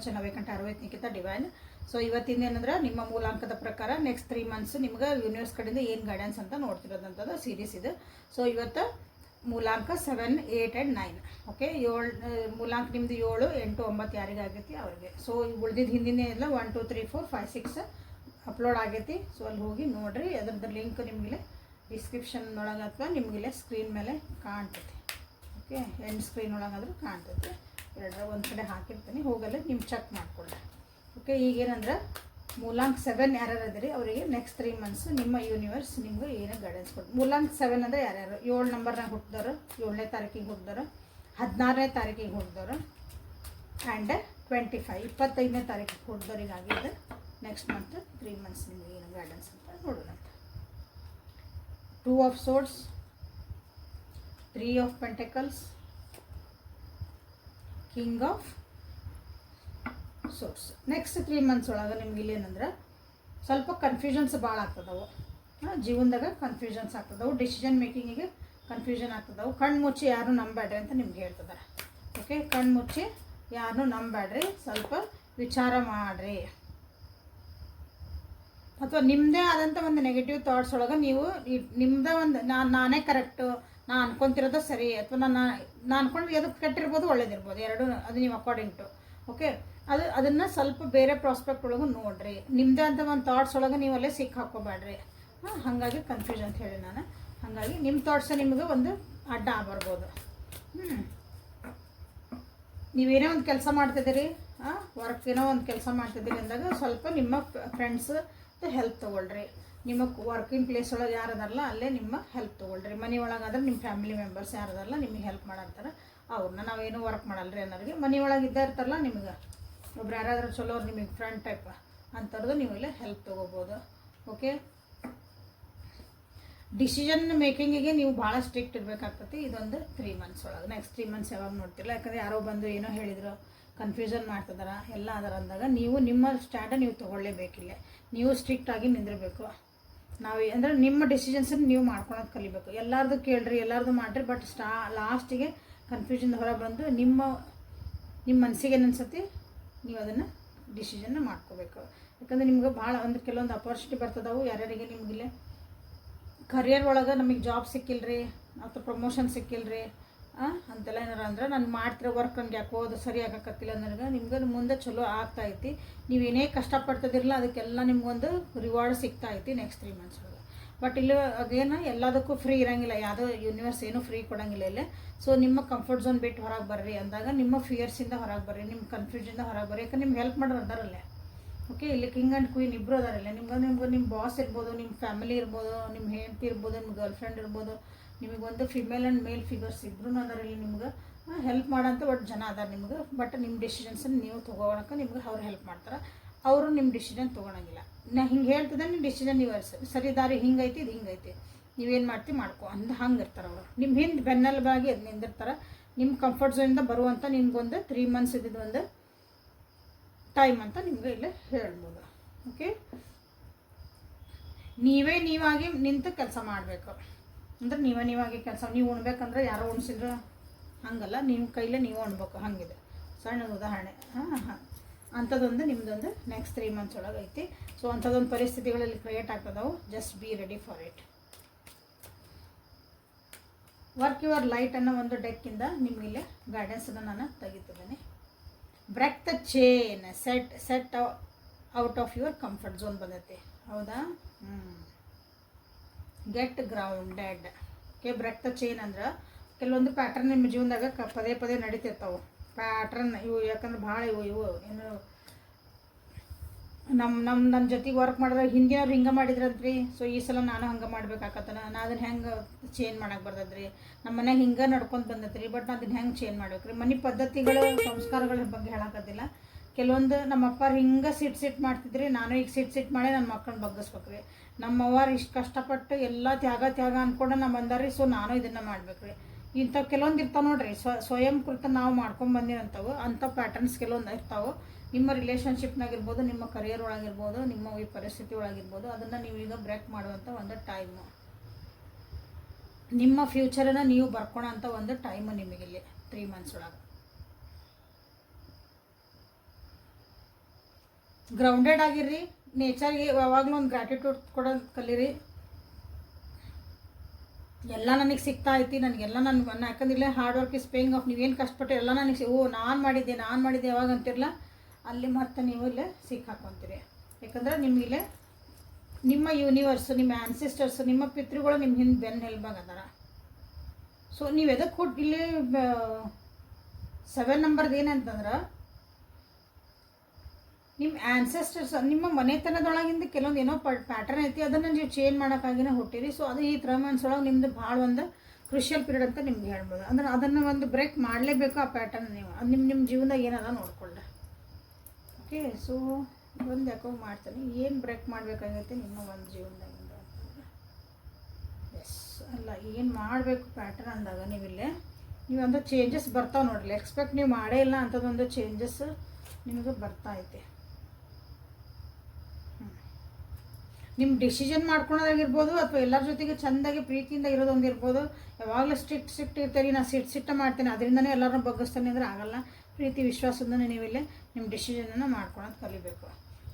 ಚೆನ್ನಾಗಬೇಕಂತ ಅರವತ್ತನಿಕಿತ divine. So ಇವತ್ತಿಂದ ಏನಂದ್ರೆ ನಿಮ್ಮ ಮೂಲಾಂಕದ ಪ್ರಕಾರ ನೆಕ್ಸ್ಟ್ 3 ಮಂತ್ಸ್ ನಿಮ್ಗೆ ಯೂನಿವರ್ಸ್ ಕಡೆಯಿಂದ ಏನು ಗೈಡೆನ್ಸ್ ಅಂತ ನೋಡ್ತಿರೋದಂಥದ್ದು ಸೀರೀಸ್ ಇದು. ಸೊ ಇವತ್ತು ಮೂಲಾಂಕ 7, 8 ಆ್ಯಂಡ್ 9. ಓಕೆ, 7 ಮೂಲಾಂಕ ನಿಮ್ಮದು 7, 8, 9 ಯಾರಿಗೆ ಆಗೈತಿ ಅವ್ರಿಗೆ. ಸೊ ಉಳಿದಿದ್ದು ಹಿಂದಿನ ಎಲ್ಲ 1, 2, 3, 4, 5, 6 ಅಪ್ಲೋಡ್ ಆಗೈತಿ. ಸೊ ಅಲ್ಲಿ ಹೋಗಿ ನೋಡಿರಿ. ಅದರದ್ದು ಲಿಂಕ್ ನಿಮಗಿಲ್ಲ ಡಿಸ್ಕ್ರಿಪ್ಷನ್ ಒಳಗೆ ಅಥವಾ ನಿಮಗಿಲ್ಲ ಸ್ಕ್ರೀನ್ ಮೇಲೆ ಕಾಣ್ತೈತಿ. ಓಕೆ, ಎಂಡ್ ಸ್ಕ್ರೀನ್ ಒಳಗಾದ್ರೂ ಕಾಣ್ತೈತಿ. ಎರಡರ ಒಂದು ಕಡೆ ಹಾಕಿರ್ತೀನಿ, ಹೋಗಲ್ಲ ನೀವು ಚೆಕ್ ಮಾಡಿಕೊಳ್ಳಿ. ಓಕೆ, ಈಗೇನಂದ್ರೆ ಮೂಲಾಂಕ 7 ಯಾರ್ಯಾರು ಅದಿರಿ ಅವರಿಗೆ ನೆಕ್ಸ್ಟ್ 3 ಮಂತ್ಸ್ ನಿಮ್ಮ ಯೂನಿವರ್ಸ್ ನಿಮ್ಗೆ ಏನು ಗೈಡೆನ್ಸ್ ಕೊಡ್ತೀವಿ. ಮೂಲಾಂಕ 7 ಅಂದರೆ ಯಾರ್ಯಾರು 7 ನಂಬರ್ನಾಗ ಹುಟ್ಟಿದವರು, 7ನೇ ತಾರೀಕಿಗೆ ಹುಟ್ಟಿದವರು, 16ನೇ ತಾರೀಕಿಗೆ ಹುಟ್ಟಿದವರು ಆ್ಯಂಡ್ 25ನೇ ತಾರೀಕಿಗೆ ಹುಟ್ಟಿದವರಿಗಾಗಿದೆ ನೆಕ್ಸ್ಟ್ ಮಂತ್ 3 ಮಂತ್ಸ್ ನಿಮಗೆ ಏನು ಗೈಡೆನ್ಸ್ ಅಂತ ನೋಡೋಣ. 2 of swords, 3 of pentacles, king of swords. Next 3 months ಒಳಗೆ ನಿಮ್ಗೆ ಇಲ್ಲೇನಂದ್ರೆ ಸ್ವಲ್ಪ ಕನ್ಫ್ಯೂಷನ್ಸ್ ಭಾಳ ಆಗ್ತದವು. ಜೀವನದಾಗ ಕನ್ಫ್ಯೂಷನ್ಸ್ ಆಗ್ತದವು, ಡಿಸಿಷನ್ ಮೇಕಿಂಗಿಗೆ ಕನ್ಫ್ಯೂಷನ್ ಆಗ್ತದವು. ಕಣ್ಣು ಮುಚ್ಚಿ ಯಾರು ನಂಬೇಡ್ರಿ ಅಂತ ನಿಮ್ಗೆ ಹೇಳ್ತಿದ್ದಾರೆ. ಓಕೆ, ಕಣ್ಣು ಮುಚ್ಚಿ ಯಾರನ್ನೂ ನಂಬೇಡ್ರಿ, ಸ್ವಲ್ಪ ವಿಚಾರ ಮಾಡಿರಿ. ಅಥವಾ ನಿಮ್ಮದೇ ಆದಂಥ ಒಂದು ನೆಗೆಟಿವ್ ಥಾಟ್ಸ್ ಒಳಗೆ ನೀವು ನಿಮ್ಮದೇ ಒಂದು ನಾನೇ ಕರೆಕ್ಟು, ನಾನು ಅನ್ಕೊತಿರೋದು ಸರಿ, ಅಥವಾ ನಾನು ಅನ್ಕೊಂಡು ಎದಕ್ಕೆ ಕೆಟ್ಟಿರ್ಬೋದು ಒಳ್ಳೇದಿರ್ಬೋದು, ಎರಡು ಅದು ನೀವು ಅಕಾರ್ಡಿಂಗ್ ಟು. ಓಕೆ, ಅದನ್ನು ಸ್ವಲ್ಪ ಬೇರೆ ಪ್ರಾಸ್ಪೆಕ್ಟ್ ಒಳಗೆ ನೋಡಿರಿ. ನಿಮ್ಮದೇ ಅಂತ ಒಂದು ಥಾಟ್ಸ್ ಒಳಗೆ ನೀವು ಅಲ್ಲೇ ಸಿಕ್ಕ ಹಾಕೋಬೇಡ್ರಿ. ಹಾಗಾಗಿ ಕನ್ಫ್ಯೂಷನ್ ಅಂತ ಹೇಳಿ ನಾನು. ಹಾಗಾಗಿ ನಿಮ್ಮ ಥಾಟ್ಸೇ ನಿಮಗೆ ಒಂದು ಅಡ್ಡ ಬರ್ಬೋದು. ನೀವೇನೋ ಒಂದು ಕೆಲಸ ಮಾಡ್ತಿದ್ದೀರಿ, ವರ್ಕ್ ಏನೋ ಒಂದು ಕೆಲಸ ಮಾಡ್ತಿದ್ದೀರಿ ಅಂದಾಗ ಸ್ವಲ್ಪ ನಿಮ್ಮ ಫ್ರೆಂಡ್ಸ್ ಹೆಲ್ಪ್ ತೊಗೊಳ್ರಿ. ನಿಮ್ಮ ವರ್ಕಿಂಗ್ ಪ್ಲೇಸ್ ಒಳಗೆ ಯಾರದಾರಲ್ಲ ಅಲ್ಲೇ ನಿಮ್ಮ ಹೆಲ್ಪ್ ತೊಗೊಳ್ರಿ. ಮನೆ ಒಳಗಾದ್ರೆ ನಿಮ್ಮ ಫ್ಯಾಮಿಲಿ ಮೆಂಬರ್ಸ್ ಯಾರದಾರಲ್ಲ ನಿಮಗೆ ಹೆಲ್ಪ್ ಮಾಡಂತಾರೆ, ಅವ್ರನ್ನ ನಾವೇನು ವರ್ಕ್ ಮಾಡಲ್ರಿ ಅನ್ನೋರಿಗೆ. ಮನೆ ಒಳಗೆ ಇದ್ದೇ ಇರ್ತಾರಲ್ಲ ನಿಮ್ಗೆ ಒಬ್ರು ಯಾರಾದ್ರೂ ಚಲೋರು ನಿಮಗೆ ಫ್ರೆಂಡ್ ಟೈಪ್ ಅಂಥವ್ರದ್ದು ನೀವು ಇಲ್ಲೇ ಹೆಲ್ಪ್ ತೊಗೋಬೋದು. ಓಕೆ, ಡಿಸಿಷನ್ ಮೇಕಿಂಗಿಗೆ ನೀವು ಭಾಳ ಸ್ಟ್ರಿಕ್ಟ್ ಇರಬೇಕಾಗ್ತೈತಿ ಇದೊಂದು 3 ಮಂತ್ಸ್ ಒಳಗೆ. ನೆಕ್ಸ್ಟ್ 3 ಮಂತ್ಸ್ ಯಾವಾಗ ನೋಡ್ತಿರಲ್ಲ, ಯಾಕಂದರೆ ಯಾರೋ ಬಂದು ಏನೋ ಹೇಳಿದ್ರು, ಕನ್ಫ್ಯೂಷನ್ ಮಾಡ್ತಿದಾರ ಎಲ್ಲ ಅದರ ಅಂದಾಗ ನೀವು ನಿಮ್ಮ ಸ್ಟ್ಯಾಂಡ ನೀವು ತೊಗೊಳ್ಳೇಬೇಕಿಲ್ಲ. ನೀವು ಸ್ಟ್ರಿಕ್ಟಾಗಿ ನಿಂದಿರಬೇಕು. ನಾವು ಅಂದರೆ ನಿಮ್ಮ ಡಿಸಿಷನ್ಸನ್ನು ನೀವು ಮಾಡ್ಕೊಳೋದು ಕಲಿಬೇಕು. ಎಲ್ಲರದು ಕೇಳ್ರಿ, ಎಲ್ಲರದು ಮಾಡಿರಿ, ಬಟ್ ಲಾಸ್ಟಿಗೆ ಕನ್ಫ್ಯೂಷನ್ ಹೊರ ಬಂದು ನಿಮ್ಮ ಮನಸ್ಸಿಗೆ ಏನು ಅನ್ಸತಿ ನೀವು ಅದನ್ನು ಡಿಸಿಷನ್ನ ಮಾಡ್ಕೋಬೇಕು. ಯಾಕಂದರೆ ನಿಮ್ಗೆ ಭಾಳ ಒಂದು ಕೆಲವೊಂದು ಅಪರ್ಚುನಿಟಿ ಬರ್ತದವು. ಯಾರ್ಯಾರಿಗೆ ನಿಮಗಿಲ್ಲ ಕರಿಯರ್ ಒಳಗೆ ನಮಗೆ ಜಾಬ್ ಸಿಕ್ಕಿಲ್ರಿ ಅಥವಾ ಪ್ರಮೋಷನ್ ಸಿಕ್ಕಿಲ್ರಿ ಅಂತೆಲ್ಲ ಏನಾರ ಅಂದ್ರೆ ನಾನು ಮಾಡ್ತಿರೋ ವರ್ಕ್ ನನಗೆ ಯಾಕೋ ಅದು ಸರಿ ಆಗಕತ್ತಿಲ್ಲ ನನಗೆ, ನಿಮ್ಗೆ ಮುಂದೆ ಚಲೋ ಆಗ್ತಾಯಿತಿ. ನೀವೇನೇ ಕಷ್ಟಪಡ್ತಿದಿರಲ್ಲ ಅದಕ್ಕೆಲ್ಲ ನಿಮ್ಗೊಂದು ರಿವಾರ್ಡ್ ಸಿಗ್ತಾಯಿತಿ ನೆಕ್ಸ್ಟ್ 3 ಮಂತ್ಸ್ ಒಳಗೆ. ಬಟ್ ಇಲ್ಲಿ ಅಗೇನ ಎಲ್ಲದಕ್ಕೂ ಫ್ರೀ ಇರೋಂಗಿಲ್ಲ, ಯಾವುದೋ ಯೂನಿವರ್ಸ್ ಏನೂ ಫ್ರೀ ಕೊಡೋಂಗಿಲ್ಲ ಇಲ್ಲ. ಸೊ ನಿಮ್ಮ ಕಂಫರ್ಟ್ ಝೋನ್ ಬಿಟ್ಟು ಹೊರಗೆ ಬರ್ರಿ ಅಂದಾಗ ನಿಮ್ಮ ಫಿಯರ್ಸಿಂದ ಹೊರಗೆ ಬರ್ರಿ, ನಿಮ್ಮ ಕನ್ಫ್ಯೂಷನಿಂದ ಹೊರಗೆ ಬರ್ರಿ. ಯಾಕಂದ್ರೆ ನಿಮ್ಗೆ ಹೆಲ್ಪ್ ಮಾಡೋರು ಅದಾರಲ್ಲೇ. ಓಕೆ, ಇಲ್ಲಿ ಕಿಂಗ್ ಆ್ಯಂಡ್ ಕ್ವೀನ್ ಇಬ್ಬರು ಅದಾರಲ್ಲ. ನಿಮ್ಮ ಬಾಸ್ ಇರ್ಬೋದು, ನಿಮ್ಮ ಫ್ಯಾಮಿಲಿ ಇರ್ಬೋದು, ನಿಮ್ಮ ಹೆಂಡತಿ ಇರ್ಬೋದು, ನಿಮ್ಮ ಗರ್ಲ್ ಫ್ರೆಂಡ್ ಇರ್ಬೋದು, ನಿಮಗೊಂದು ಫಿಮೇಲ್ ಆ್ಯಂಡ್ ಮೇಲ್ ಫಿಗರ್ಸ್ ಇಬ್ಬರೂ ಅದಾರಲ್ಲಿ ನಿಮ್ಗೆ ಹೆಲ್ಪ್ ಮಾಡೋಂಥ ಒಟ್ಟು ಜನ ಅದಾರ ನಿಮ್ಗೆ. ಬಟ್ ನಿಮ್ಮ ಡಿಸಿಷನ್ಸನ್ನು ನೀವು ತೊಗೊಳಕ್ಕೆ ನಿಮ್ಗೆ ಅವ್ರು ಹೆಲ್ಪ್ ಮಾಡ್ತಾರೆ. ಅವರು ನಿಮ್ಮ ಡಿಸಿಷನ್ ತೊಗೊಳಂಗಿಲ್ಲ. ನಾ ಹಿಂಗೆ ಹೇಳ್ತಿದ್ದೆ ನಿಮ್ಮ ಡಿಸಿಷನ್ ನೀವು ಸರಿ ದಾರಿ ಹಿಂಗೈತಿ, ಇದು ಹಿಂಗೈತಿ, ನೀವೇನು ಮಾಡ್ತೀವಿ ಮಾಡ್ಕೊ ಅಂತ ಹಂಗೆ ಇರ್ತಾರೆ ಅವರು. ನಿಮ್ಮ ಹಿಂದೆ ಬೆನ್ನೆಲುಬಾಗಿ ಅದು ನಿಂದಿರ್ತಾರೆ. ನಿಮ್ಮ ಕಂಫರ್ಟ್ ಝೋನಿಂದ ಬರುವಂಥ ನಿಮ್ಗೊಂದು 3 ಮಂತ್ಸ್ ಇದ್ದಿದ್ದು ಒಂದು ಟೈಮ್ ಅಂತ ನಿಮ್ಗೆ ಇಲ್ಲೇ ಹೇಳ್ಬೋದು. ಓಕೆ, ನೀವಾಗಿ ನಿಂತು ಕೆಲಸ ಮಾಡಬೇಕು. ಅಂದ್ರೆ ನೀವಾಗಿ ಕೆಲಸ, ನೀವು ಉಣ್ಬೇಕಂದ್ರೆ ಯಾರೋ ಉಣ್ಸಿದ್ರು ಹಂಗಲ್ಲ, ನಿಮ್ಮ ಕೈಲೇ ನೀವು ಉಣ್ಬೇಕು, ಹಂಗಿದೆ ಸಣ್ಣ ಉದಾಹರಣೆ. ಅಂಥದ್ದೊಂದು ನಿಮ್ಮದೊಂದು ನೆಕ್ಸ್ಟ್ 3 ಮಂತ್ಸ್ ಒಳಗೆ ಐತಿ. ಸೊ ಅಂಥದ್ದೊಂದು ಪರಿಸ್ಥಿತಿಗಳಲ್ಲಿ ಕ್ರಿಯೇಟ್ ಆಗ್ತದವು. Just be ready for it. Work your light ಅನ್ನೋ ಒಂದು ಡೆಕ್ಕಿಂದ ನಿಮಗಿಲ್ಲೇ ಗೈಡೆನ್ಸನ್ನು ನಾನು ತೆಗಿತಿದ್ದೇನೆ. Break the chain, set out of your comfort zone ಬಂದೈತಿ, ಹೌದಾ? Get grounded. Okay, break the chain ಅಂದ್ರೆ ಕೆಲವೊಂದು ಪ್ಯಾಟ್ರನ್ ನಿಮ್ಮ ಜೀವನದಾಗ ಪದೇ ಪದೇ ನಡೀತಿರ್ತಾವೆ ಪ್ಯಾಟ್ರನ್. ಇವು ಯಾಕಂದ್ರೆ ಭಾಳ ಇವು ಏನು ನನ್ನ ಜೊತೆಗೆ ವರ್ಕ್ ಮಾಡಿದ್ರೆ ಹಿಂದಿನವ್ರು ಹಿಂಗೆ ಮಾಡಿದ್ರಂತ್ರಿ, ಸೊ ಈ ಸಲ ನಾನು ಹಂಗೆ ಮಾಡ್ಬೇಕಾಗತ್ತನ, ನಾ ಅದನ್ನು ಹೆಂಗೆ ಚೇಂಜ್ ಮಾಡಕ್ಕೆ ಬರ್ತದ್ರಿ, ನಮ್ಮ ಮನೆಗೆ ಹಿಂಗೆ ನಡ್ಕೊಂಡು ಬಂದತ್ರಿ, ಬಟ್ ನಾನು ಅದನ್ನು ಹೆಂಗೆ ಚೇಂಜ್ ಮಾಡ್ಬೇಕ್ರಿ. ಮನೆ ಪದ್ಧತಿಗಳು ಸಂಸ್ಕಾರಗಳ ಬಗ್ಗೆ ಹೇಳಕತ್ತಿಲ್ಲ. ಕೆಲವೊಂದು ನಮ್ಮ ಅಪ್ಪಾರು ಹಿಂಗೆ ಸಿಟ್ ಮಾಡ್ತಿದ್ರಿ, ನಾನು ಈಗ ಸಿಟ್ ಮಾಡಿ ನನ್ನ ಮಕ್ಕಳನ್ನ ಬಗ್ಗಿಸ್ಬೇಕ್ರಿ. ನಮ್ಮವ್ವಾರು ಇಷ್ಟು ಕಷ್ಟಪಟ್ಟು ಎಲ್ಲ ತ್ಯಾಗ ಅಂದ್ಕೊಂಡು ನಮ್ಮ ಬಂದಾರಿ, ಸೊ ನಾನು ಇದನ್ನು ಮಾಡ್ಬೇಕ್ರಿ. ಇಂಥವು ಕೆಲವೊಂದು ಇರ್ತಾವೆ ನೋಡ್ರಿ, ಸ್ವಯಂ ಕೃತ ನಾವು ಮಾಡ್ಕೊಂಡು ಬಂದಿರೋಂಥವು. ಅಂಥ ಪ್ಯಾಟರ್ನ್ಸ್ ಕೆಲವೊಂದು ಇರ್ತಾವೆ ನಿಮ್ಮ ರಿಲೇಷನ್ಶಿಪ್ನಾಗಿರ್ಬೋದು, ನಿಮ್ಮ ಕರಿಯರ್ ಒಳಗಿರ್ಬೋದು, ನಿಮ್ಮ ಈ ಪರಿಸ್ಥಿತಿ ಒಳಗಿರ್ಬೋದು. ಅದನ್ನು ನೀವೀಗ ಬ್ರೇಕ್ ಮಾಡುವಂಥ ಒಂದು ಟೈಮು, ನಿಮ್ಮ ಫ್ಯೂಚರನ್ನು ನೀವು ಬರ್ಕೊಳೋಂಥ ಒಂದು ಟೈಮು ನಿಮಗಿಲ್ಲಿ 3 ಮಂತ್ಸ್ ಒಳಗೆ. ಗ್ರೌಂಡೆಡ್ ಆಗಿರ್ರಿ, ನೇಚರ್ಗೆ ಯಾವಾಗಲೂ ಒಂದು ಗ್ರ್ಯಾಟಿಟ್ಯೂಡ್ ಕೊಡೋದು ಕಲೀರಿ. ಎಲ್ಲ ನನಗೆ ಸಿಗ್ತಾ ಐತಿ, ನನಗೆಲ್ಲ ನಾನು ಯಾಕಂದ್ರೆ hard work is paying of. ನೀವೇನು ಕಷ್ಟಪಟ್ಟು ಎಲ್ಲ ನನಗೆ ನಾನು ಮಾಡಿದ್ದೆ ಯಾವಾಗ ಅಂತಿರಲ್ಲ, ಅಲ್ಲಿ ಮತ್ತೆ ನೀವು ಇಲ್ಲೇ ಸಿಕ್ಕಾಕೊಂತೀರಿ. ಯಾಕಂದ್ರೆ ನಿಮಗಿಲ್ಲೇ ನಿಮ್ಮ ಯೂನಿವರ್ಸು, ನಿಮ್ಮ ಆ್ಯನ್ಸಿಸ್ಟರ್ಸು, ನಿಮ್ಮ ಪಿತೃಗಳು ನಿಮ್ಮ ಹಿಂದೆ ಬೆನ್ನು ಹೆಲ್ಬಾಗದಾರ. ಸೊ ನೀವು ಎದಕ್ಕೆ ಕೊಟ್ಟು ಇಲ್ಲಿ 7 ನಂಬರ್ದು ಏನಂತಂದ್ರೆ, ನಿಮ್ಮ ಆ್ಯನ್ಸೆಸ್ಟರ್ಸ್, ನಿಮ್ಮ ಮನೆತನದೊಳಗಿಂದ ಕೆಲವೊಂದು ಏನೋ ಪ್ಯಾಟರ್ನ್ ಐತಿ, ಅದನ್ನು ನೀವು ಚೇಂಜ್ ಮಾಡೋಕ್ಕಾಗಿನೇ ಹುಟ್ಟಿರಿ. ಸೊ ಅದು ಈ 3 ಮಂತ್ಸ್ ಒಳಗೆ ನಿಮ್ಮದು ಭಾಳ ಒಂದು ಕ್ರಿಷಿಯಲ್ ಪೀರಿಯಡ್ ಅಂತ ನಿಮ್ಗೆ ಹೇಳ್ಬೋದು. ಅಂದ್ರೆ ಅದನ್ನು ಒಂದು ಬ್ರೇಕ್ ಮಾಡಲೇಬೇಕು ಆ ಪ್ಯಾಟರ್ನ್. ನೀವು ಅದು ನಿಮ್ಮ ಜೀವನದಾಗ ಏನದ ನೋಡ್ಕೊಳ್ಳಿ. ಓಕೆ, ಸೊ ಒಂದು ಯಾಕೋ ಮಾಡ್ತೀನಿ, ಏನು ಬ್ರೇಕ್ ಮಾಡಬೇಕಾಗೈತೆ ನಿಮ್ಮ ಒಂದು ಜೀವನದಾಗಿಂದ ಅಂತಂದ್ರೆ, ಎಸ್ ಅಲ್ಲ ಏನು ಮಾಡಬೇಕು ಪ್ಯಾಟರ್ನ್ ಅಂದಾಗ ನೀವು ಒಂದು ಚೇಂಜಸ್ ಬರ್ತಾವೆ ನೋಡ್ರಿ. ಎಕ್ಸ್ಪೆಕ್ಟ್ ನೀವು ಮಾಡೇ ಇಲ್ಲ ಅಂಥದ್ದೊಂದು ಚೇಂಜಸ್ ನಿಮಗೆ ಬರ್ತಾ ಐತೆ. ನಿಮ್ಮ ಡಿಸಿಷನ್ ಮಾಡ್ಕೊಳೋದಾಗಿರ್ಬೋದು, ಅಥವಾ ಎಲ್ಲರ ಜೊತೆಗೆ ಚೆಂದಾಗಿ ಪ್ರೀತಿಯಿಂದ ಇರೋದೊಂದಿರ್ಬೋದು. ಯಾವಾಗಲೂ ಸ್ಟ್ರಿಕ್ಟ್ ಇರ್ತೀರಿ, ನಾನು ಸಿಟ್ಟು ಮಾಡ್ತೀನಿ ಅದರಿಂದನೇ ಎಲ್ಲರನ್ನೂ ಬಗ್ಗಿಸ್ತಾನೆ ಅಂದರೆ ಆಗಲ್ಲ. ಪ್ರೀತಿ ವಿಶ್ವಾಸದಿಂದನೇ ನೀವಿಲ್ಲೇ ನಿಮ್ಮ ಡಿಸಿಷನನ್ನು ಮಾಡ್ಕೊಳೋದು ಕಲಿಬೇಕು.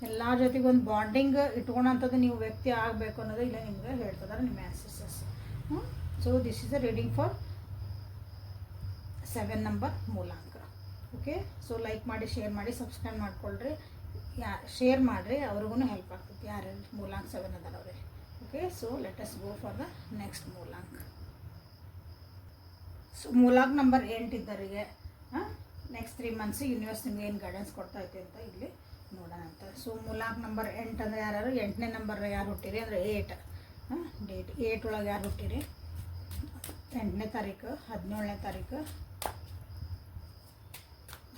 ಎಲ್ಲರ ಜೊತೆಗೆ ಒಂದು ಬಾಂಡಿಂಗ್ ಇಟ್ಕೊಳೋಂಥದ್ದು ನೀವು ವ್ಯಕ್ತಿ ಆಗಬೇಕು ಅನ್ನೋದು ಇಲ್ಲ ನಿಮ್ಗೆ ಹೇಳ್ತಿದ್ದಾರೆ ನಿಮ್ಮ ancestors. So this is a reading for 7 number ಮೂಲಾಂಕ. ಓಕೆ, ಸೊ ಲೈಕ್ ಮಾಡಿ, ಶೇರ್ ಮಾಡಿ, ಸಬ್ಸ್ಕ್ರೈಬ್ ಮಾಡ್ಕೊಳ್ರಿ. ಶೇರ್ ಮಾಡಿರಿ, ಅವ್ರಿಗೂ ಹೆಲ್ಪ್ ಆಗ್ತೈತಿ ಯಾರ್ಯಾರು ಮೂಲಾಂಕ 7 ಅದಾರ ಅವ್ರಿಗೆ. Okay, so let us go for the next ಮೂಲಾಂಕ. ಸೊ ಮೂಲಾಂಕ ನಂಬರ್ 8 ಇದ್ದವರಿಗೆ ನೆಕ್ಸ್ಟ್ 3 ಮಂತ್ಸ್ ಯೂನಿವರ್ಸ್ ನಿಮ್ಗೆ ಏನು ಗೈಡೆನ್ಸ್ ಕೊಡ್ತಾ ಐತೆ ಅಂತ ಇಲ್ಲಿ ನೋಡೋಣ ಅಂತ. ಸೊ ಮೂಲಾಂಕ ನಂಬರ್ 8 ಅಂದರೆ ಯಾರು 8ನೇ ನಂಬರ್ ಯಾರು ಹುಟ್ಟಿರಿ ಅಂದರೆ 8 ಡೇಟ್ 8 ಒಳಗೆ ಯಾರು ಹುಟ್ಟಿರಿ, 8ನೇ ತಾರೀಕು, 17ನೇ ತಾರೀಕು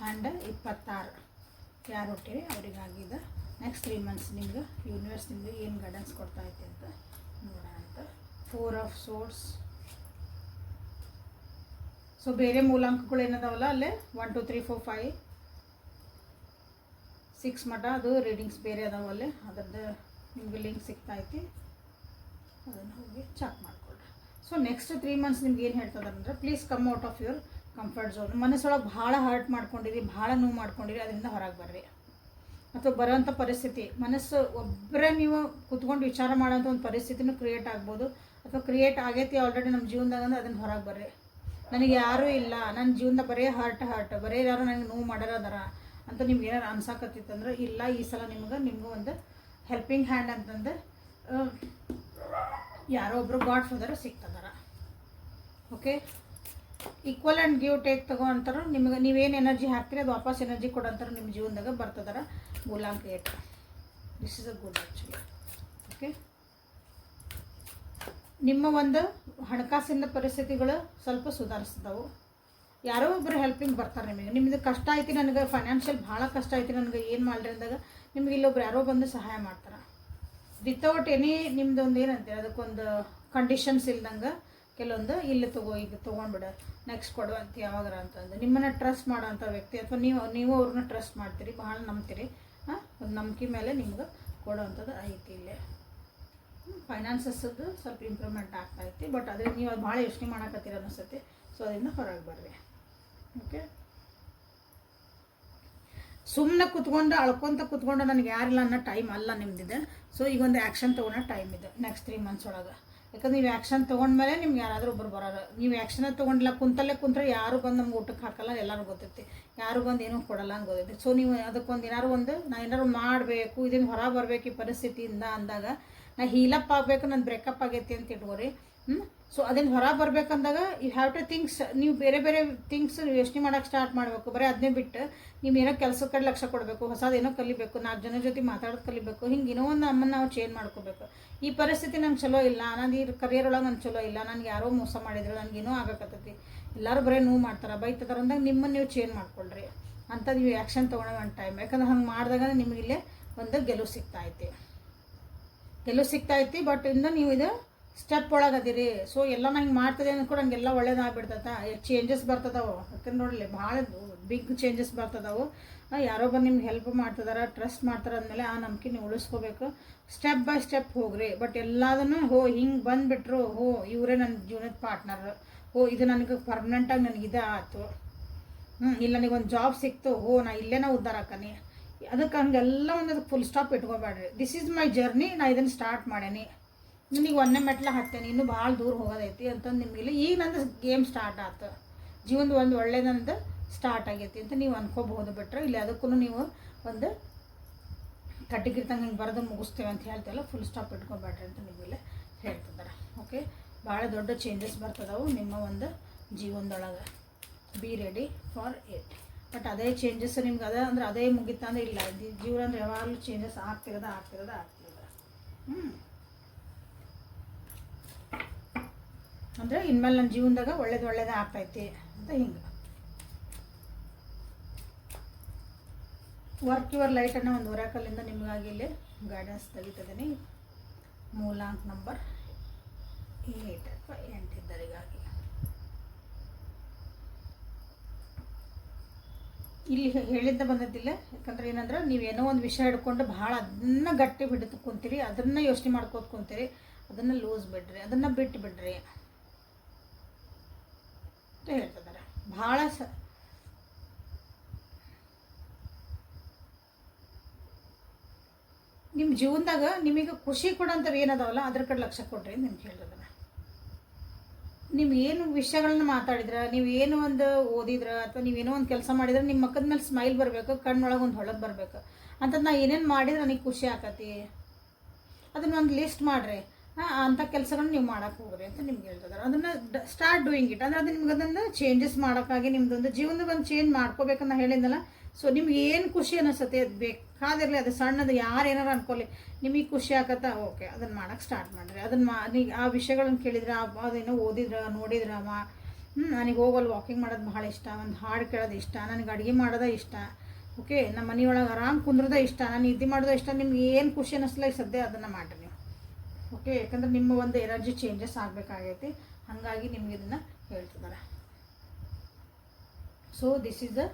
ಆ್ಯಂಡ್ 26 ಯಾರು ಹುಟ್ಟಿರಿ ಅವರಿಗಾಗಿದ್ದ ನೆಕ್ಸ್ಟ್ 3 ಮಂತ್ಸ್ ನಿಮ್ಗೆ ಯೂನಿವರ್ಸ್ ನಿಮಗೆ ಏನು ಗೈಡೆನ್ಸ್ ಕೊಡ್ತಾ ಐತೆ ಅಂತ ನೋಡೋಣ ಅಂತ. 4 ಆಫ್ ಸೋರ್ಸ್. ಸೊ ಬೇರೆ ಮೂಲಾಂಕಗಳು ಏನದಾವಲ್ಲ ಅಲ್ಲೇ 1 2 3 4 5 6 ಮಟ ಅದು ರೀಡಿಂಗ್ಸ್ ಬೇರೆ ಅದಾವಲ್ಲೇ, ಅದ್ರದ್ದು ನಿಮಗೆ ಲಿಂಕ್ ಸಿಗ್ತಾ ಐತಿ, ಅದನ್ನು ಹೋಗಿ ಚೆಕ್ ಮಾಡಿಕೊಡ್ರಿ. ಸೊ ನೆಕ್ಸ್ಟ್ 3 ಮಂತ್ಸ್ ನಿಮ್ಗೆ ಏನು ಹೇಳ್ತದೆ ಅಂದರೆ, please come out of your comfort zone. ಮನಸ್ಸೊಳಗೆ ಭಾಳ ಹರ್ಟ್ ಮಾಡ್ಕೊಂಡಿರಿ, ಭಾಳ ನೋವು ಮಾಡ್ಕೊಂಡಿರಿ, ಅದರಿಂದ ಹೊರಗೆ ಬರ್ರಿ. ಅಥವಾ ಬರೋವಂಥ ಪರಿಸ್ಥಿತಿ, ಮನಸ್ಸು ಒಬ್ಬರೇ ನೀವು ಕುತ್ಕೊಂಡು ವಿಚಾರ ಮಾಡೋಂಥ ಒಂದು ಪರಿಸ್ಥಿತಿನೂ ಕ್ರಿಯೇಟ್ ಆಗ್ಬೋದು, ಅಥವಾ ಕ್ರಿಯೇಟ್ ಆಗೈತಿ ಆಲ್ರೆಡಿ ನಮ್ಮ ಜೀವನದಾಗ ಅಂದ್ರೆ ಅದನ್ನು ಹೊರಗೆ ಬರ್ರಿ. ನನಗೆ ಯಾರೂ ಇಲ್ಲ, ನನ್ನ ಜೀವನದ ಬರೀ ಹರ್ಟ್ ಬರೀ ಯಾರು ನನಗೆ ನೋವು ಮಾಡ್ಯಾರದಾರ ಅಂತ ನಿಮ್ಗೆ ಏನಾರು ಅನ್ಸಾಕತ್ತಿತ್ತಂದ್ರೆ ಇಲ್ಲ, ಈ ಸಲ ನಿಮಗೂ ಒಂದು ಹೆಲ್ಪಿಂಗ್ ಹ್ಯಾಂಡ್ ಅಂತಂದು ಯಾರೋ ಒಬ್ಬರು ಗಾಡ್ ಫಾದರ್ ಸಿಗ್ತದಾರ. Okay, equal and give take ತಗೋ ಅಂತಾರೆ. ನಿಮಗೆ ನೀವೇನು ಎನರ್ಜಿ ಹಾಕ್ತೀರಿ ಅದು ವಾಪಸ್ ಎನರ್ಜಿ ಕೊಡೋಂತಾರೆ ನಿಮ್ಮ ಜೀವನದಾಗ ಬರ್ತದಾರ. ಮೂಲಾಂಕ 8 this is a good actually. Okay, ನಿಮ್ಮ ಒಂದು ಹಣಕಾಸಿನ ಪರಿಸ್ಥಿತಿಗಳು ಸ್ವಲ್ಪ ಸುಧಾರಿಸಿದವು. ಯಾರೋ ಒಬ್ಬರು ಹೆಲ್ಪಿಂಗ್ ಬರ್ತಾರೆ ನಿಮಗೆ. ನಿಮ್ಮದು ಕಷ್ಟ ಐತಿ, ನನಗೆ ಫೈನಾನ್ಷಿಯಲ್ ಭಾಳ ಕಷ್ಟ ಐತಿ, ನನಗೆ ಏನು ಮಾಡ್ರಿ ಅಂದಾಗ ನಿಮ್ಗೆ ಇಲ್ಲೊಬ್ರು ಯಾರೋ ಬಂದು ಸಹಾಯ ಮಾಡ್ತಾರೆ. ವಿತೌಟ್ ಎನಿ ನಿಮ್ದು ಒಂದು ಏನಂತೀರಿ ಅದಕ್ಕೊಂದು ಕಂಡೀಷನ್ಸ್ ಇಲ್ದಂಗೆ ಕೆಲವೊಂದು ಇಲ್ಲಿ ಈಗ ತೊಗೊಂಡ್ಬಿಡ ನೆಕ್ಸ್ಟ್ ಕೊಡುವಂತ ಯಾವಾಗಾರ ಅಂತಂದು ನಿಮ್ಮನ್ನು ಟ್ರಸ್ಟ್ ಮಾಡೋಂಥ ವ್ಯಕ್ತಿ, ಅಥವಾ ನೀವು ಅವ್ರನ್ನ ಟ್ರಸ್ಟ್ ಮಾಡ್ತೀರಿ, ಭಾಳ ನಂಬ್ತೀರಿ. ಒಂದು ನಂಬಿಕೆ ಮೇಲೆ ನಿಮ್ಗೆ ಕೊಡೋವಂಥದ್ದು ಐತಿ. ಇಲ್ಲೇ ಫೈನಾನ್ಸಸ್ದು ಸ್ವಲ್ಪ ಇಂಪ್ರೂವ್ಮೆಂಟ್ ಆಗ್ತಾಯಿತ್ತು, ಬಟ್ ಅದೇ ನೀವು ಅದು ಭಾಳ ಯೋಚನೆ ಮಾಡಕತ್ತೀರ ಅನಿಸುತ್ತೆ. ಸೊ ಅದರಿಂದ ಹೊರಗೆ ಬರ್ರಿ. ಓಕೆ, ಸುಮ್ಮನೆ ಅಳ್ಕೊಂತ ನನಗೆ ಯಾರಿಲ್ಲ ಅನ್ನೋ ಟೈಮ್ ಅಲ್ಲ ನಿಮ್ದಿದೆ. ಸೊ ಈಗ ಒಂದು ಆ್ಯಕ್ಷನ್ ತೊಗೊಳೋ ಟೈಮ್ ಇದೆ ನೆಕ್ಸ್ಟ್ 3 ಮಂತ್ಸ್ ಒಳಗೆ. ಯಾಕಂದ್ರೆ ನೀವು ಆ್ಯಕ್ಷನ್ ತೊಗೊಂಡ್ಮೇಲೆ ನಿಮ್ಗೆ ಯಾರಾದರೂ ಒಬ್ಬರು ಬರೋರು. ನೀವು ಆ್ಯಕ್ಷನ್ ತೊಗೊಂಡಿಲ್ಲ, ಕುಂತ್ರೆ ಯಾರು ಬಂದು ನಮ್ಗೆ ಊಟಕ್ಕೆ ಹಾಕಲ್ಲ, ಎಲ್ಲರೂ ಗೊತ್ತೈತಿ. ಯಾರು ಬಂದು ಏನೂ ಕೊಡಲ್ಲ ಅಂತ ಗೊತ್ತೈತಿ. ಸೊ ನೀವು ಅದಕ್ಕೊಂದು ಏನಾರು ಮಾಡಬೇಕು, ಇದನ್ನು ಹೊರ ಬರಬೇಕು ಈ ಪರಿಸ್ಥಿತಿಯಿಂದ ಅಂದಾಗ, ನಾ ಹೀಲಪ್ ಆಗಬೇಕು, ನನ್ನ ಬ್ರೇಕಪ್ ಆಗೈತಿ ಅಂತ ಇಟ್ಕೋರಿ. ಸೊ ಅದನ್ನು ಹೊರ ಬರ್ಬೇಕಂದಾಗ ಯು ಹ್ಯಾವ್ ಟು ಥಿಂಕ್ಸ್. ನೀವು ಬೇರೆ ಥಿಂಗ್ಸ್ ಯೋಚನೆ ಮಾಡೋಕ್ಕೆ ಸ್ಟಾರ್ಟ್ ಮಾಡಬೇಕು. ಬರೀ ಅದನ್ನೇ ಬಿಟ್ಟು ನೀವು ಏನೋ ಕೆಲಸದ ಕಡೆ ಲಕ್ಷ್ಯ ಕೊಡಬೇಕು, ಹೊಸದೇನೋ ಕಲಿಬೇಕು, 4 ಜನ ಜೊತೆ ಮಾತಾಡೋದು ಕಲಿಬೇಕು. ಹಿಂಗೆ ಏನೋ ಒಂದು ನಮ್ಮನ್ನು ನಾವು ಚೇಂಜ್ ಮಾಡ್ಕೋಬೇಕು. ಈ ಪರಿಸ್ಥಿತಿ ನಂಗೆ ಚಲೋ ಇಲ್ಲ, ನಾನು ಈ ಕರಿಯರ್ ಒಳಗೆ ನಂಗೆ ಚಲೋ ಇಲ್ಲ, ನನಗೆ ಯಾರೋ ಮೋಸ ಮಾಡಿದ್ರು, ನನಗೇನೋ ಆಗಕತ್ತೈತಿ, ಎಲ್ಲರೂ ಬರೀ ನೋವು ಮಾಡ್ತಾರೆ, ಬೈತಾರೆ ಅಂದಾಗ ನಿಮ್ಮನ್ನು ನೀವು ಚೇಂಜ್ ಮಾಡ್ಕೊಳ್ರಿ ಅಂತ ನೀವು ಆ್ಯಕ್ಷನ್ ತೊಗೊಳ್ಳೋ ಒಂದು ಟೈಮ್. ಯಾಕಂದ್ರೆ ಹಂಗೆ ಮಾಡಿದಾಗ ನಿಮಗಿಲ್ಲೇ ಒಂದು ಗೆಲುವು ಸಿಗ್ತಾಯಿತಿ. ಬಟ್ ಇಂದ ನೀವು ಇದು ಸ್ಟೆಪ್ ಒಳಗದಿರಿ. ಸೊ ಎಲ್ಲ ಹಿಂಗೆ ಮಾಡ್ತದೆ ಅಂದ್ರೂ ಕೂಡ ಹಂಗೆಲ್ಲ ಒಳ್ಳೇದಾಗ್ಬಿಡ್ತೈತೆ. ಚೇಂಜಸ್ ಬರ್ತದವು. ಯಾಕಂದ್ರೆ ನೋಡಲಿ ಭಾಳ ಬಿಗ್ ಚೇಂಜಸ್ ಬರ್ತದವು. ಯಾರೋ ಬಂದು ನಿಮ್ಗೆ ಹೆಲ್ಪ್ ಮಾಡ್ತಿದಾರೆ, ಟ್ರಸ್ಟ್ ಮಾಡ್ತಾರೆ ಅಂದಮೇಲೆ ಆ ನಂಬಿಕೆ ನೀವು ಉಳಿಸ್ಕೋಬೇಕು. ಸ್ಟೆಪ್ ಬೈ ಸ್ಟೆಪ್ ಹೋಗ್ರಿ. ಬಟ್ ಎಲ್ಲದನ್ನು ಹಿಂಗೆ ಬಂದುಬಿಟ್ರು, ಇವರೇ ನನ್ನ ಜೀವನದ ಪಾರ್ಟ್ನರ್, ಇದು ನನಗೆ ಪರ್ಮನೆಂಟಾಗಿ ನನಗೆ ಇದೇ ಆಯ್ತು, ಇಲ್ಲ ನನಗೊಂದು ಜಾಬ್ ಸಿಕ್ತು, ನಾ ಇಲ್ಲೇನ ಉದ್ಧಾರ ಹಾಕನಿ, ಅದಕ್ಕೆ ಹಂಗೆಲ್ಲ ಒಂದು ಅದಕ್ಕೆ ಫುಲ್ ಸ್ಟಾಪ್ ಇಟ್ಕೋಬೇಡ್ರಿ. ದಿಸ್ ಈಸ್ ಮೈ ಜರ್ನಿ, ನಾ ಇದನ್ನು ಸ್ಟಾರ್ಟ್ ಮಾಡೇನಿ, ನನಗೆ ಒಂದೇ ಮೆಟ್ಲ ಹತ್ತೇನೆ, ಇನ್ನೂ ಭಾಳ ದೂರ ಹೋಗೋದೈತಿ ಅಂತಂದು ನಿಮಗಿಲ್ಲ. ಈಗ ನಂದು ಗೇಮ್ ಸ್ಟಾರ್ಟ್ ಆಯ್ತು, ಜೀವನದ ಒಂದು ಒಳ್ಳೆಯದಂದು ಸ್ಟಾರ್ಟ್ ಆಗೈತಿ ಅಂತ ನೀವು ಅನ್ಕೋಬಹುದು. ಬಿಟ್ಟರೆ ಇಲ್ಲಿ ಅದಕ್ಕೂ ನೀವು ಒಂದು ಕಟ್ಟಿಗಿರ್ತಂಗೆ ಹಿಂಗೆ ಬರೆದು ಮುಗಿಸ್ತೇವೆ ಅಂತ ಹೇಳ್ತೇವಲ್ಲ, ಫುಲ್ ಸ್ಟಾಪ್ ಇಟ್ಕೊಬೇಡ್ರಿ ಅಂತ ನಿಮಗೆಲ್ಲ ಹೇಳ್ತಿದ್ದಾರೆ. ಓಕೆ, ಭಾಳ ದೊಡ್ಡ ಚೇಂಜಸ್ ಬರ್ತದವು ನಿಮ್ಮ ಒಂದು ಜೀವನದೊಳಗೆ. Be ready for it. But ಅದೇ ಚೇಂಜಸ್ ನಿಮ್ಗೆ ಅದ ಅಂದ್ರೆ ಅದೇ ಮುಗಿತಾ ಅಂದ್ರೆ ಇಲ್ಲ, ಜೀವನ ಅಂದ್ರೆ ಯಾವಾಗಲೂ ಚೇಂಜಸ್ ಆಗ್ತಿರೋದ. ಅಂದರೆ ಇನ್ಮೇಲೆ ನನ್ನ ಜೀವನದಾಗ ಒಳ್ಳೇದೇ ಆಗ್ತೈತಿ ಅಂತ ಹಿಂಗೆ. ವರ್ಕ್ ಯುವರ್ ಲೈಟನ್ನು ಒಂದು ಒರಾಕಲ್ಲಿಂದ ನಿಮಗಾಗಿ ಇಲ್ಲಿ ಗೈಡೆನ್ಸ್ ತೆಗಿತಿದ್ದೀನಿ. ಮೂಲಾಂಕ್ ನಂಬರ್ 8 ಅಥವಾ 8 ಇದ್ದರಿಗಾಗಿ ಇಲ್ಲಿ ಹೇಳಿದ್ದ ಬಂದದ್ದಿಲ್ಲ. ಯಾಕಂದ್ರೆ ಏನಂದ್ರೆ ನೀವೇನೋ ಒಂದು ವಿಷಯ ಹಿಡ್ಕೊಂಡು ಭಾಳ ಅದನ್ನು ಗಟ್ಟಿ ಹಿಡಿದು ಕುಂತೀರಿ, ಅದನ್ನು ಯೋಚನೆ ಮಾಡ್ಕೋತ ಕುಂತೀರಿ, ಅದನ್ನು ಲೂಸ್ ಬಿಡ್ರಿ, ಅದನ್ನು ಬಿಟ್ಟು ಬಿಡ್ರಿ ಅಂತ ಹೇಳ್ತಿದ್ದಾರೆ. ಭಾಳ ನಿಮ್ಮ ಜೀವನದಾಗ ನಿಮಗೆ ಖುಷಿ ಕೊಡೋಂಥವ್ರು ಏನದಾವಲ್ಲ ಅದ್ರ ಕಡೆ ಲಕ್ಷ್ಯ ಕೊಡ್ರಿ ಅಂತ ನಿಮ್ಗೆ ಹೇಳ್ತಿದ್ದಾರೆ. ನೀವು ಏನು ವಿಷಯಗಳನ್ನ ಮಾತಾಡಿದ್ರೆ, ನೀವು ಏನು ಒಂದು ಓದಿದ್ರೆ ಅಥವಾ ನೀವೇನೋ ಒಂದು ಕೆಲಸ ಮಾಡಿದ್ರೆ ನಿಮ್ಮ ಮಕ್ಕದ ಮೇಲೆ ಸ್ಮೈಲ್ ಬರಬೇಕು, ಕಣ್ಣೊಳಗೆ ಒಂದು ಹೊಳಗೆ ಬರಬೇಕು ಅಂತದ್ದು. ನಾ ಏನೇನು ಮಾಡಿದ್ರೆ ನನಗೆ ಖುಷಿ ಆಕತಿ ಅದನ್ನೊಂದು ಲಿಸ್ಟ್ ಮಾಡಿರಿ. ಅಂಥ ಕೆಲಸಗಳನ್ನ ನೀವು ಮಾಡೋಕ್ಕೆ ಹೋಗ್ರಿ ಅಂತ ನಿಮ್ಗೆ ಹೇಳ್ತಿದ್ದಾರೆ. ಅದನ್ನು ಸ್ಟಾರ್ಟ್ ಡೂಯಿಂಗ್ ಇಟ್. ಅಂದರೆ ಅದು ನಿಮ್ಗೆ ಅದನ್ನು ಚೇಂಜಸ್ ಮಾಡೋಕ್ಕಾಗಿ ನಿಮ್ದೊಂದು ಜೀವನದ ಒಂದು ಚೇಂಜ್ ಮಾಡ್ಕೋಬೇಕಂತ ಹೇಳಿದ್ನಲ್ಲ. ಸೊ ನಿಮ್ಗೆ ಏನು ಖುಷಿ ಅನ್ನಿಸುತ್ತೆ ಅದು ಬೇಕಾದಿರಲಿ, ಅದು ಸಣ್ಣದು ಯಾರು ಏನಾರು ಅನ್ಕೊಳ್ಳಿ, ನಿಮಗೆ ಖುಷಿ ಆಗತ್ತಾ, ಓಕೆ ಅದನ್ನು ಮಾಡೋಕ್ಕೆ ಸ್ಟಾರ್ಟ್ ಮಾಡಿರಿ. ಅದನ್ನು ಆ ವಿಷಯಗಳನ್ನ ಕೇಳಿದ್ರೆ, ಅದೇನೋ ಓದಿದ್ರೆ ನೋಡಿದ್ರೆ ನನಗೆ ಹೋಗಲ್ಲಿ ವಾಕಿಂಗ್ ಮಾಡೋದು ಭಾಳ ಇಷ್ಟ, ಒಂದು ಹಾಡು ಕೇಳೋದು ಇಷ್ಟ, ನನಗೆ ಅಡುಗೆ ಮಾಡೋದೇ ಇಷ್ಟ, ಓಕೆ ನಮ್ಮ ಮನೆಯೊಳಗೆ ಆರಾಮ್ ಕುಂದ್ರದೇ ಇಷ್ಟ, ನಾನು ನಿದ್ದೆ ಮಾಡೋದೇ ಇಷ್ಟ, ನಿಮ್ಗೆ ಏನು ಖುಷಿ ಅನ್ನಿಸ್ಲ ಸದ್ಯ ಅದನ್ನು ಮಾಡಿರಿ ನೀವು. ಓಕೆ, ಯಾಕಂದ್ರೆ ನಿಮ್ಮ ಒಂದು ಎನರ್ಜಿ ಚೇಂಜಸ್ ಆಗಬೇಕಾಗೈತಿ, ಹಾಗಾಗಿ ನಿಮ್ಗೆ ಇದನ್ನು ಹೇಳ್ತಿದ್ದಾರೆ. So this is the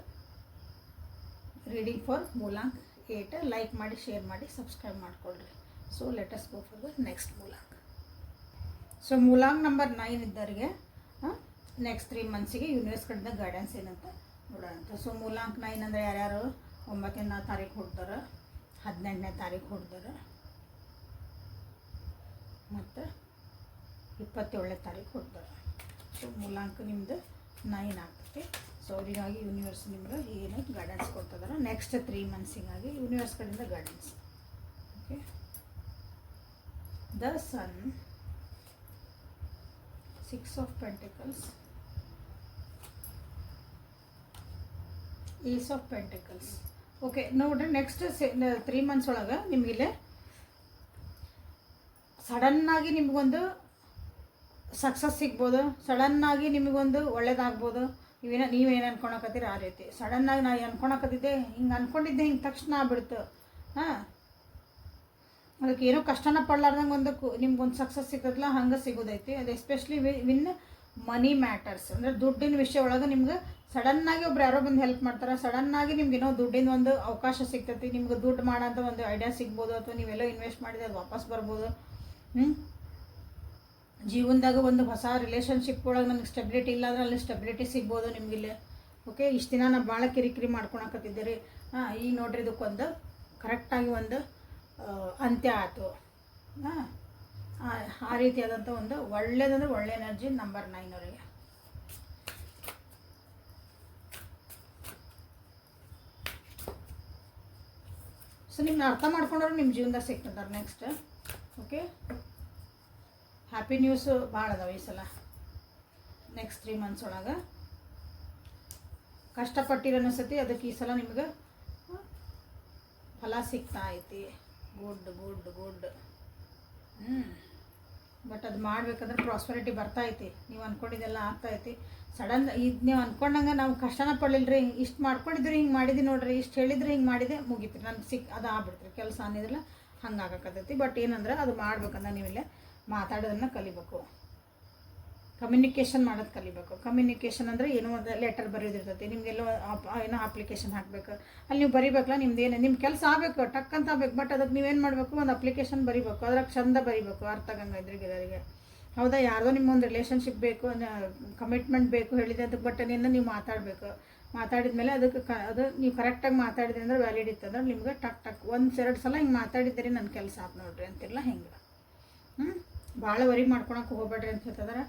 reading for ಮೂಲಾಂಕ್ 8. ಲೈಕ್ ಮಾಡಿ, ಶೇರ್ ಮಾಡಿ, ಸಬ್ಸ್ಕ್ರೈಬ್ ಮಾಡಿಕೊಳ್ಳ್ರಿ. So let us go for the next ಮೂಲಾಂಕ್. ಸೊ ಮೂಲಾಂಕ್ ನಂಬರ್ 9 ಇದ್ದವರಿಗೆ ನೆಕ್ಸ್ಟ್ 3 ಮಂತ್ಸಿಗೆ ಯೂನಿವರ್ಸ್ ಕಡೆಯಿಂದ ಗೈಡೆನ್ಸ್ ಏನಂತ ನೋಡೋಂಥ. ಸೊ ಮೂಲಾಂಕ್ 9 ಅಂದರೆ ಯಾರ್ಯಾರು 9ನೇ ತಾರೀಕು ಹುಡ್ದಾರ, 18ನೇ ತಾರೀಕು ಹುಡ್ದಾರ ಮತ್ತು 27ನೇ ತಾರೀಕು ಹುಡ್ದಾರ. ಸೊ ಮೂಲಾಂಕ್ ನಿಮ್ಮದು 9 ಆಗ್ತೈತಿ. ಸೊ ಅವರಿಗಾಗಿ ಯೂನಿವರ್ಸ್ ನಿಮ್ಗೆ ಏನು ಗೈಡೆನ್ಸ್ ಕೊಡ್ತಿದ್ದಾರೆ ನೆಕ್ಸ್ಟ್ 3 ಮಂತ್ಸಿಗಾಗಿ ಯೂನಿವರ್ಸ್ ಕಡೆಯಿಂದ guidance. Okay, the sun, 6 of pentacles, ace of pentacles. Okay ನೋಡ್ರಿ, ನೆಕ್ಸ್ಟ್ 3 ಮಂತ್ಸ್ ಒಳಗೆ ನಿಮಗಿಲ್ಲೇ ಸಡನ್ನಾಗಿ ನಿಮಗೊಂದು ಸಕ್ಸಸ್ ಸಿಗ್ಬೋದು, ಸಡನ್ನಾಗಿ ನಿಮಗೊಂದು ಒಳ್ಳೇದಾಗ್ಬೋದು. ನೀವೇನು ಅನ್ಕೊಳಕತ್ತೀರಿ ಆ ರೀತಿ ಸಡನ್ನಾಗಿ ನಾ ಅನ್ಕೊಳಕತ್ತಿದ್ದೆ, ಹಿಂಗೆ ಅನ್ಕೊಂಡಿದ್ದೆ, ಹಿಂಗೆ ತಕ್ಷಣ ಆಗ್ಬಿಡ್ತು. ಅದಕ್ಕೆ ಏನೋ ಕಷ್ಟನ ಪಡ್ಲಾರ್ದಂಗೆ ನಿಮ್ಗೊಂದು ಸಕ್ಸಸ್ ಸಿಗ್ತದಲ್ಲ, ಹಂಗೆ ಸಿಗೋದೈತಿ. ಅದು ಎಸ್ಪೆಷಲಿ ವಿನ್ ಮನಿ ಮ್ಯಾಟರ್ಸ್. ಅಂದರೆ ದುಡ್ಡಿನ ವಿಷಯ ಒಳಗೆ ನಿಮ್ಗೆ ಸಡನ್ನಾಗಿ ಒಬ್ರು ಯಾರೋ ಬಂದು ಹೆಲ್ಪ್ ಮಾಡ್ತಾರೆ, ಸಡನ್ನಾಗಿ ನಿಮ್ಗೇನೋ ದುಡ್ಡಿನ ಒಂದು ಅವಕಾಶ ಸಿಗ್ತೈತಿ, ನಿಮ್ಗೆ ದುಡ್ಡು ಮಾಡೋಂಥ ಒಂದು ಐಡಿಯಾ ಸಿಗ್ಬೋದು, ಅಥವಾ ನೀವೆಲ್ಲೋ ಇನ್ವೆಸ್ಟ್ ಮಾಡಿದ್ರೆ ಅದು ವಾಪಸ್ ಬರ್ಬೋದು. ಜೀವನದಾಗ ಒಂದು ಹೊಸ ರಿಲೇಷನ್ಶಿಪ್ ಒಳಗೆ ನನಗೆ ಸ್ಟೆಬಿಲಿಟಿ ಇಲ್ಲ ಅಂದ್ರೆ ಅಲ್ಲಿ ಸ್ಟೆಬಿಲಿಟಿ ಸಿಗ್ಬೋದು ನಿಮಗಿಲ್ಲಿ. ಓಕೆ, ಇಷ್ಟು ದಿನ ನಾನು ಭಾಳ ಕಿರಿಕಿರಿ ಮಾಡ್ಕೊಳಕತ್ತಿದ್ದೀರಿ, ಈಗ ನೋಡ್ರಿ ಇದಕ್ಕೊಂದು ಕರೆಕ್ಟಾಗಿ ಒಂದು ಅಂತ್ಯ ಆಯಿತು. ಆ ರೀತಿಯಾದಂಥ ಒಂದು ಒಳ್ಳೆಯದಂದ್ರೆ ಒಳ್ಳೆ ಎನರ್ಜಿ ನಂಬರ್ 9 ಅವರಿಗೆ. ಸೊ ನಿಮ್ಮನ್ನ ಅರ್ಥ ಮಾಡ್ಕೊಂಡ್ರೆ ನಿಮ್ಮ ಜೀವನದಾಗ ಸಿಗ್ತದಾರೆ ನೆಕ್ಸ್ಟ್. ಓಕೆ, ಹ್ಯಾಪಿ ನ್ಯೂಸು ಭಾಳ ಅದಾವೆ ಈ ಸಲ. ನೆಕ್ಸ್ಟ್ 3 ಮಂತ್ಸ್ ಒಳಗೆ ಕಷ್ಟಪಟ್ಟಿರೋ ಅನಿಸ್ತೈತಿ, ಅದಕ್ಕೆ ಈ ಸಲ ನಿಮ್ಗೆ ಫಲ ಸಿಗ್ತಾ ಐತಿ. Good good good. ಬಟ್ ಅದು ಮಾಡ್ಬೇಕಂದ್ರೆ ಪ್ರಾಸ್ಪರಿಟಿ ಬರ್ತಾ ಐತಿ, ನೀವು ಅಂದ್ಕೊಂಡಿದ್ದೆಲ್ಲ ಆಗ್ತಾಯಿತಿ. ಸಡನ್ ಇದು ನೀವು ಅಂದ್ಕೊಂಡಂಗೆ ನಾವು ಕಷ್ಟನ ಪಡಲಿಲ್ಲರಿ, ಇಷ್ಟು ಮಾಡ್ಕೊಂಡಿದ್ರಿ, ಹಿಂಗೆ ಮಾಡಿದ್ವಿ ನೋಡ್ರಿ, ಇಷ್ಟು ಹೇಳಿದ್ರೆ ಹಿಂಗೆ ಮಾಡಿದೆ ಮುಗೀತು, ನನಗೆ ಅದು ಆಗ್ಬಿಡ್ತೀರಿ ಕೆಲಸ ಅನ್ನೋದಿಲ್ಲ, ಹಂಗೆ ಆಗಕತ್ತೈತಿ. ಬಟ್ ಏನಂದ್ರೆ ಅದು ಮಾಡ್ಬೇಕಂದ್ರೆ ನೀವಿಲ್ಲೇ ಮಾತಾಡೋದನ್ನು ಕಲಿಬೇಕು, ಕಮ್ಯುನಿಕೇಷನ್ ಮಾಡೋದು ಕಲಿಬೇಕು. ಕಮ್ಯುನಿಕೇಷನ್ ಅಂದರೆ ಏನೋ ಒಂದು ಲೆಟರ್ ಬರೆಯೋದಿರ್ತೈತಿ, ನಿಮಗೆಲ್ಲೋ ಏನೋ ಅಪ್ಲಿಕೇಶನ್ ಹಾಕಬೇಕು, ಅಲ್ಲಿ ನೀವು ಬರಿಬೇಕಲ್ಲ, ನಿಮ್ದೇನು ನಿಮ್ಮ ಕೆಲಸ ಆಗಬೇಕು, ಟಕ್ ಅಂತ ಆಗಬೇಕು. ಬಟ್ ಅದಕ್ಕೆ ನೀವೇನು ಮಾಡಬೇಕು, ಒಂದು ಅಪ್ಲಿಕೇಶನ್ ಬರಿಬೇಕು, ಅದ್ರಾಗ ಚಂದ ಬರಿಬೇಕು, ಅರ್ಥ ಆಗಂಗೆ ಇದ್ರಿಗೆ. ಹೌದಾ, ಯಾರ್ದೋ ನಿಮ್ಮೊಂದು ರಿಲೇಷನ್ಶಿಪ್ ಬೇಕು, ಕಮಿಟ್ಮೆಂಟ್ ಬೇಕು ಹೇಳಿದೆ ಅಂತ, ಬಟ್ ಅದನ್ನು ನೀವು ಮಾತಾಡಬೇಕು. ಮಾತಾಡಿದ ಮೇಲೆ ಅದಕ್ಕೆ ಅದು ನೀವು ಕರೆಕ್ಟಾಗಿ ಮಾತಾಡಿದ್ರಿ ಅಂದ್ರೆ ವ್ಯಾಲಿಡ್ ಇತ್ತಂದ್ರೆ ನಿಮ್ಗೆ ಟಕ್ 1-2 ಸಲ ಹಿಂಗೆ ಮಾತಾಡಿದ್ದೀರಿ ನನ್ನ ಕೆಲಸ ಆತು ನೋಡ್ರಿ ಅಂತಿಲ್ಲ ಹಿಂಗೆ. ಭಾಳ ವರಿ ಮಾಡ್ಕೊಳಕ್ಕೆ ಹೋಗ್ಬೇಡ್ರಿ ಅಂತ ಹೇಳ್ತಿದಾರೆ.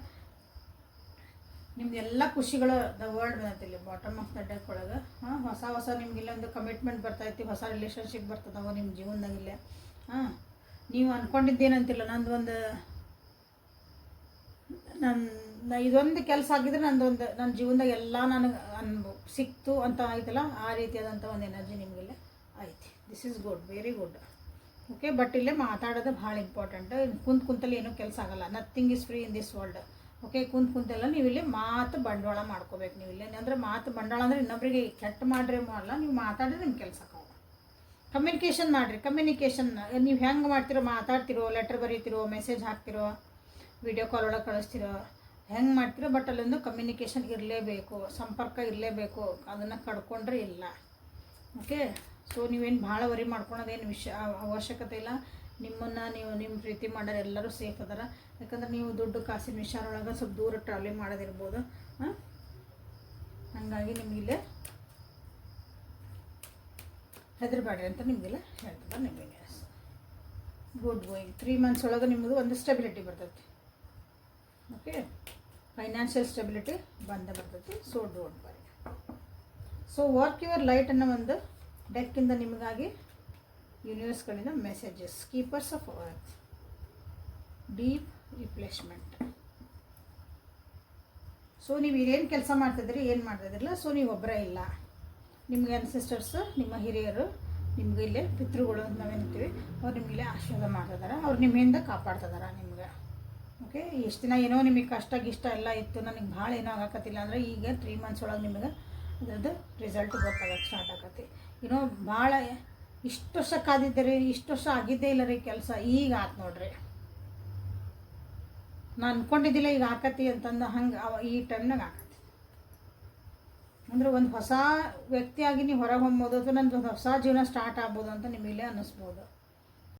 ನಿಮ್ಗೆಲ್ಲ ಖುಷಿಗಳು ದ ವರ್ಲ್ಡ್ ಬಂದಿಲ್ಲ ಬಾಟಮ್ ಆಫ್ ದ ಡೆಕ್ ಒಳಗೆ. ಹೊಸ ನಿಮ್ಗೆ ಇಲ್ಲೊಂದು ಕಮಿಟ್ಮೆಂಟ್ ಬರ್ತೈತಿ, ಹೊಸ ರಿಲೇಷನ್ಶಿಪ್ ಬರ್ತದವ ನಿಮ್ಮ ಜೀವನದಾಗಿಲ್ಲೇ. ನೀವು ಅಂದ್ಕೊಂಡಿದ್ದೇನಂತಿಲ್ಲ, ಇದೊಂದು ಕೆಲಸ ಆಗಿದ್ರೆ ನನ್ನ ಜೀವನದಾಗ ಎಲ್ಲ ನನಗೆ ಸಿಕ್ತು ಅಂತ ಆಯ್ತಲ್ಲ, ಆ ರೀತಿಯಾದಂಥ ಒಂದು ಎನರ್ಜಿ ನಿಮಗಿಲ್ಲೇ ಐತಿ. This is good, very good. Okay, but ಇಲ್ಲೇ ಮಾತಾಡೋದು ಭಾಳ ಇಂಪಾರ್ಟೆಂಟ್. ಕುಂತಲ್ಲಿ ಏನೂ ಕೆಲಸ ಆಗಲ್ಲ. Nothing is free in this world. Okay, ಕುಂತೆಲ್ಲ ನೀವು ಇಲ್ಲಿ ಮಾತು ಬಂಡವಾಳ ಮಾಡ್ಕೋಬೇಕು. ನೀವು ಇಲ್ಲೇ ಅಂದರೆ ಮಾತು ಬಂಡವಾಳ ಅಂದರೆ ಇನ್ನೊಬ್ಬರಿಗೆ ಕೆಟ್ಟ ಮಾಡ್ರಿ ಮಾಡಲ್ಲ, ನೀವು ಮಾತಾಡಿದ್ರೆ ನಿಮ್ಮ ಕೆಲಸ ಆಗೋದು. ಕಮ್ಯುನಿಕೇಷನ್ ಮಾಡಿರಿ. ಕಮ್ಯುನಿಕೇಷನ್ ನೀವು ಹೆಂಗೆ ಮಾಡ್ತಿರೋ, ಮಾತಾಡ್ತಿರೋ, ಲೆಟರ್ ಬರೀತಿರೋ, ಮೆಸೇಜ್ ಹಾಕ್ತಿರೋ, ವಿಡಿಯೋ ಕಾಲ್ ಒಳಗೆ ಕಳಿಸ್ತಿರೋ, ಹೆಂಗೆ ಮಾಡ್ತಿರೋ, ಬಟ್ ಅಲ್ಲೊಂದು ಕಮ್ಯುನಿಕೇಷನ್ ಇರಲೇಬೇಕು, ಸಂಪರ್ಕ ಇರಲೇಬೇಕು. ಅದನ್ನು ಕಡ್ಕೊಂಡ್ರೆ ಇಲ್ಲ. ಓಕೆ, ಸೊ ನೀವೇನು ಭಾಳ ವರಿ ಮಾಡ್ಕೊಳೋದೇನು ಅವಶ್ಯಕತೆ ಇಲ್ಲ. ನಿಮ್ಮ ಪ್ರೀತಿ ಮಾಡೋರು ಎಲ್ಲರೂ ಸೇಫ್ ಅದಾರ. ಯಾಕಂದ್ರೆ ನೀವು ದುಡ್ಡು ಕಾಸಿನ ವಿಚಾರೊಳಗೆ ಸ್ವಲ್ಪ ದೂರ ಟ್ರಾವೆಲಿಂಗ್ ಮಾಡೋದಿರ್ಬೋದು. ಹಾಗಾಗಿ ನಿಮಗಿಲ್ಲೇ ಹೆದರಬೇಡ್ರಿ ಅಂತ ನಿಮಗೆಲ್ಲ ಹೇಳ್ತಾರೆ. ನಿಮಗೆ ಗುಡ್ ಗೋಯಿಂಗ್ 3 months ಒಳಗೆ ನಿಮ್ಮದು ಒಂದು ಸ್ಟೆಬಿಲಿಟಿ ಬರ್ತೈತಿ. ಓಕೆ, ಫೈನಾನ್ಷಿಯಲ್ ಸ್ಟೆಬಿಲಿಟಿ ಬರ್ತೈತಿ. So don't worry. So work your light ಅನ್ನೋ ಒಂದು ಡೆಕ್ಕಿಂದ ನಿಮಗಾಗಿ ಯೂನಿವರ್ಸ್ಗಳಿಂದ messages. Keepers of earth, deep replacement. So ನೀವು ಏನು ಕೆಲಸ ಮಾಡ್ತಿದ್ದೀರಿ, ಏನು ಮಾಡ್ತಿದ್ದಿರಲ್ಲ, ಸೊ ನೀವು ಒಬ್ಬರೇ ಇಲ್ಲ. ನಿಮಗೆ ಅನ್ಸಿಸ್ಟರ್ಸ್, ನಿಮ್ಮ ಹಿರಿಯರು, ನಿಮ್ಗೆ ಇಲ್ಲೇ ಪಿತೃಗಳು ಅಂತ ನಾವೇನ್ತೀವಿ, ಅವ್ರು ನಿಮಗಿಲ್ಲೇ ಆಶೀರ್ವಾದ ಮಾಡ್ತಿದ್ದಾರೆ. ಅವ್ರು ನಿಮ್ಮಿಂದ ಕಾಪಾಡ್ತಿದ್ದಾರೆ ನಿಮ್ಗೆ. ಓಕೆ, ಎಷ್ಟು ದಿನ ಏನೋ ನಿಮಗೆ ಕಷ್ಟ ಎಲ್ಲ ಇತ್ತು, ನನಗೆ ಭಾಳ ಏನೋ ಆಗಕತ್ತಿಲ್ಲ ಅಂದರೆ ಈಗ 3 months ಒಳಗೆ ನಿಮಗೆ ಅದರದ್ದು ರಿಸಲ್ಟ್ ಗೊತ್ತಾಗಕ್ಕೆ ಸ್ಟಾರ್ಟ್ ಆಗತ್ತೆ. ಏನೋ ಭಾಳ ಇಷ್ಟು ವರ್ಷ ಕಾದಿದ್ದೀರಿ, ಇಷ್ಟು ವರ್ಷ ಆಗಿದ್ದೇ ಇಲ್ಲ ರೀ ಕೆಲಸ, ಈಗ ಆತು ನೋಡ್ರಿ. ನಾನು ಅಂದ್ಕೊಂಡಿದ್ದಿಲ್ಲ ಈಗ ಆಕತಿ ಅಂತಂದು ಹಂಗೆ ಈ ಟೈಮ್ನಾಗ ಆಕತಿ. ಅಂದರೆ ಒಂದು ಹೊಸ ವ್ಯಕ್ತಿಯಾಗಿ ನೀವು ಹೊರಗೆ ಹೊಮ್ಬೋದು, ಅಥವಾ ನಂದು ಒಂದು ಹೊಸ ಜೀವನ ಸ್ಟಾರ್ಟ್ ಆಗ್ಬೋದು ಅಂತ ನಿಮಗಿಲ್ಲೇ ಅನ್ನಿಸ್ಬೋದು.